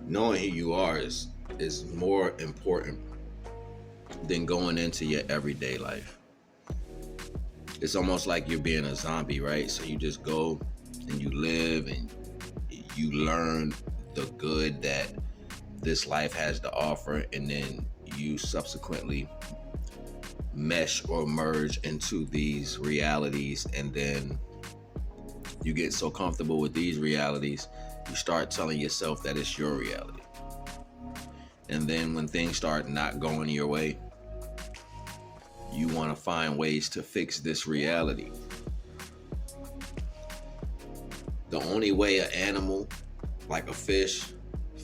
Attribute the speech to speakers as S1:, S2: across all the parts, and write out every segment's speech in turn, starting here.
S1: knowing who you are is more important than going into your everyday life. It's almost like you're being a zombie, right? So you just go and you live and you learn the good that this life has to offer, and then you subsequently mesh or merge into these realities, and then you get so comfortable with these realities, you start telling yourself that it's your reality. And then when things start not going your way, you want to find ways to fix this reality. The only way an animal, like a fish,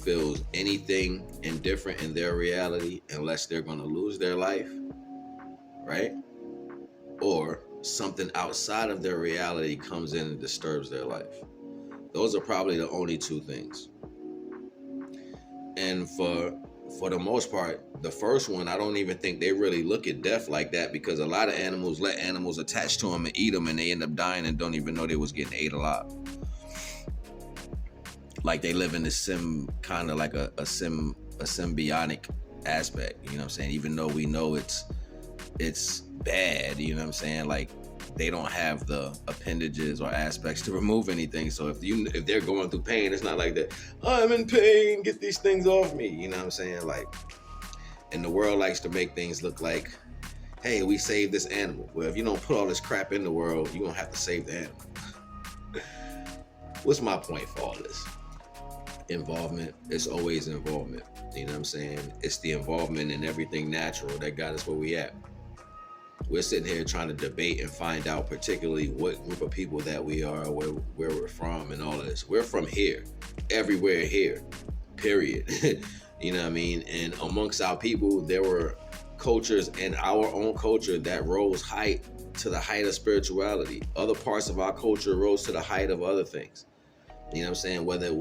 S1: feels anything indifferent in their reality, unless they're going to lose their life, right? Or something outside of their reality comes in and disturbs their life. Those are probably the only two things. And for the most part, the first one, I don't even think they really look at death like that, because a lot of animals let animals attach to them and eat them, and they end up dying and don't even know they was getting ate alive. Like they live in this kind of like a symbiotic aspect, you know what I'm saying? Even though we know it's bad, you know what I'm saying? Like they don't have the appendages or aspects to remove anything. So if they're going through pain, it's not like that, I'm in pain, get these things off me, you know what I'm saying? Like, and the world likes to make things look like, hey, we saved this animal. Well, if you don't put all this crap in the world, you're gonna have to save the animal. What's my point for all this? Involvement. It's always involvement. You know what I'm saying? It's the involvement in everything natural that got us where we at. We're sitting here trying to debate and find out particularly what group of people that we are, where we're from, and all of this. We're from here, everywhere here, period. You know what I mean? And amongst our people, there were cultures in our own culture that rose to the height of spirituality. Other parts of our culture rose to the height of other things. You know what I'm saying? Whether it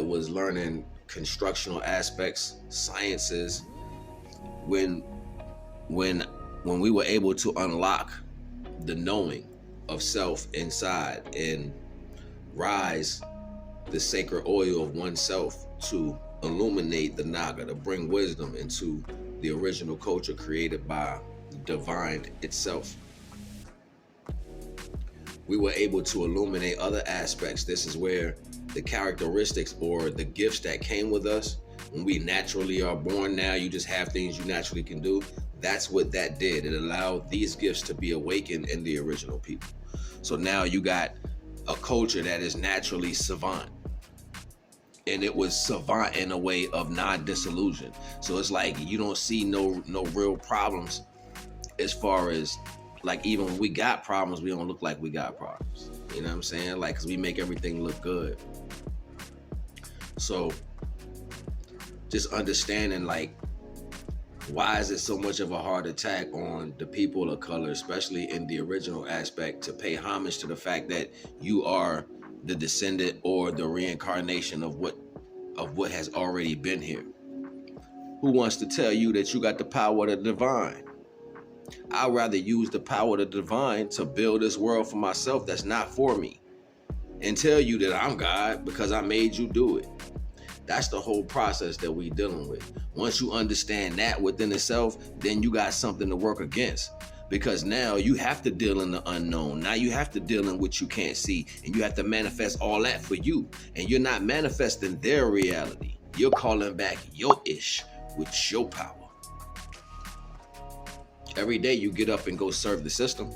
S1: was learning constructional aspects, sciences, when we were able to unlock the knowing of self inside and rise the sacred oil of oneself to illuminate the NAGA, to bring wisdom into the original culture created by the divine itself. We were able to illuminate other aspects. This is where the characteristics or the gifts that came with us, when we naturally are born, now you just have things you naturally can do. That's what that did. It allowed these gifts to be awakened in the original people. So now you got a culture that is naturally savant. And it was savant in a way of non-disillusion. So it's like you don't see no real problems, as far as like, even when we got problems, we don't look like we got problems. You know what I'm saying? Like, because we make everything look good. So just understanding, like, why is it so much of a heart attack on the people of color, especially in the original aspect, to pay homage to the fact that you are the descendant or the reincarnation of what has already been here? Who wants to tell you that you got the power of the divine? I'd rather use the power of the divine to build this world for myself that's not for me, and tell you that I'm God because I made you do it. That's the whole process that we dealing with. Once you understand that within itself, then you got something to work against, because now you have to deal in the unknown. Now you have to deal in what you can't see, and you have to manifest all that for you. And you're not manifesting their reality. You're calling back your ish with your power. Every day you get up and go serve the system.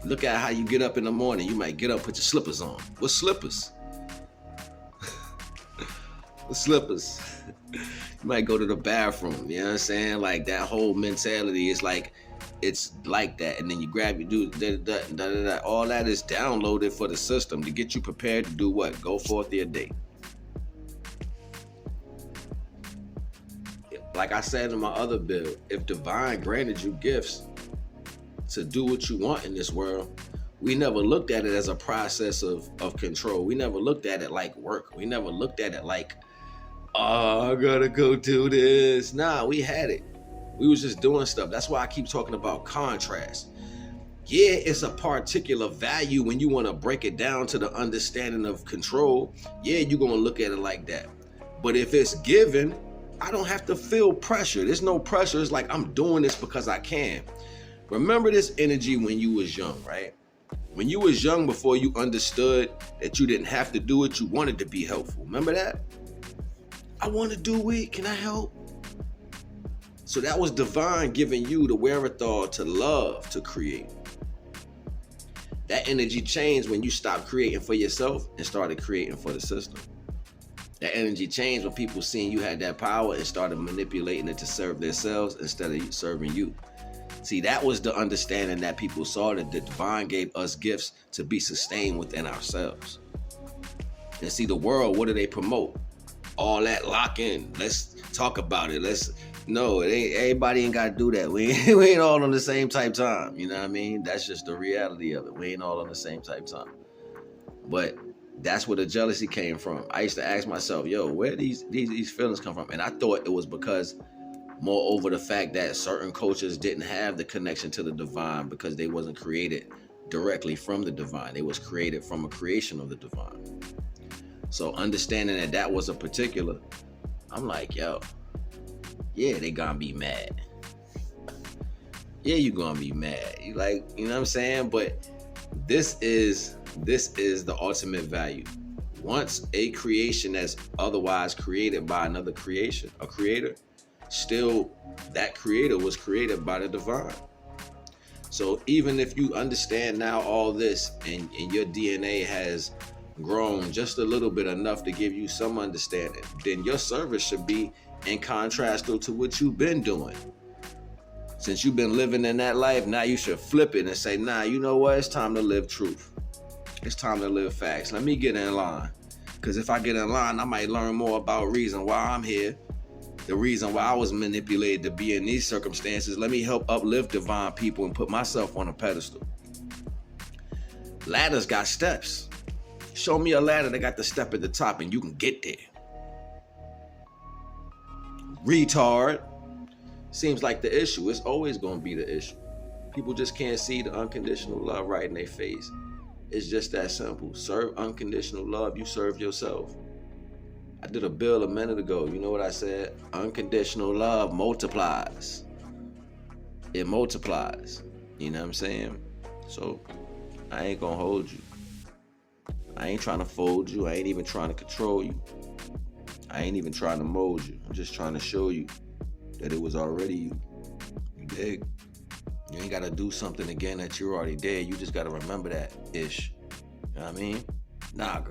S1: Look at how you get up in the morning. You might get up, put your slippers on. What slippers? What slippers? You might go to the bathroom. You know what I'm saying? Like, that whole mentality is like, it's like that. And then you grab your do all that is downloaded for the system to get you prepared to do what? Go forth your day. Like I said in my other build, if divine granted you gifts to do what you want in this world, we never looked at it as a process of control. We never looked at it like work. We never looked at it like, oh, I gotta go do this. Nah, we had it. We was just doing stuff. That's why I keep talking about contrast. Yeah, it's a particular value when you want to break it down to the understanding of control. Yeah, you're going to look at it like that. But if it's given, I don't have to feel pressure. There's no pressure. It's like I'm doing this because I can. Remember this energy when you was young, right? When you was young, before you understood that you didn't have to do it, you wanted to be helpful. Remember that? I want to do it. Can I help? So that was divine giving you the wherewithal to love, to create. That energy changed when you stopped creating for yourself and started creating for the system. That energy changed when people seen you had that power and started manipulating it to serve themselves instead of serving you. See, that was the understanding that people saw, that the divine gave us gifts to be sustained within ourselves. And see, the world, what do they promote? All that lock in. Let's talk about it. No, everybody ain't got to do that. We ain't all on the same type time. You know what I mean? That's just the reality of it. We ain't all on the same type time. But that's where the jealousy came from. I used to ask myself, yo, where these feelings come from? And I thought it was because, moreover, the fact that certain cultures didn't have the connection to the divine because they wasn't created directly from the divine. They was created from a creation of the divine. So understanding that was a particular, I'm like, yo, yeah, they gonna be mad. Yeah, you gonna be mad. You like, you know what I'm saying? But this is the ultimate value. Once a creation that's otherwise created by another creation, a creator, still that creator was created by the divine. So even if you understand now all this and your DNA has grown just a little bit enough to give you some understanding, then your service should be in contrast to what you've been doing. Since you've been living in that life, now you should flip it and say, nah, you know what? It's time to live truth. It's time to live facts. Let me get in line. Because if I get in line, I might learn more about reason why I'm here. The reason why I was manipulated to be in these circumstances. Let me help uplift divine people and put myself on a pedestal. Ladders got steps. Show me a ladder that got the step at the top and you can get there. Retard. Seems like the issue. It's always going to be the issue. People just can't see the unconditional love right in their face. It's just that simple. Serve unconditional love. You serve yourself. I did a bill a minute ago. You know what I said? Unconditional love multiplies. It multiplies. You know what I'm saying? So I ain't going to hold you. I ain't trying to fold you. I ain't even trying to control you. I ain't even trying to mold you. I'm just trying to show you that it was already you. You dig? You ain't got to do something again that you already did. You just got to remember that ish. You know what I mean? NAGA.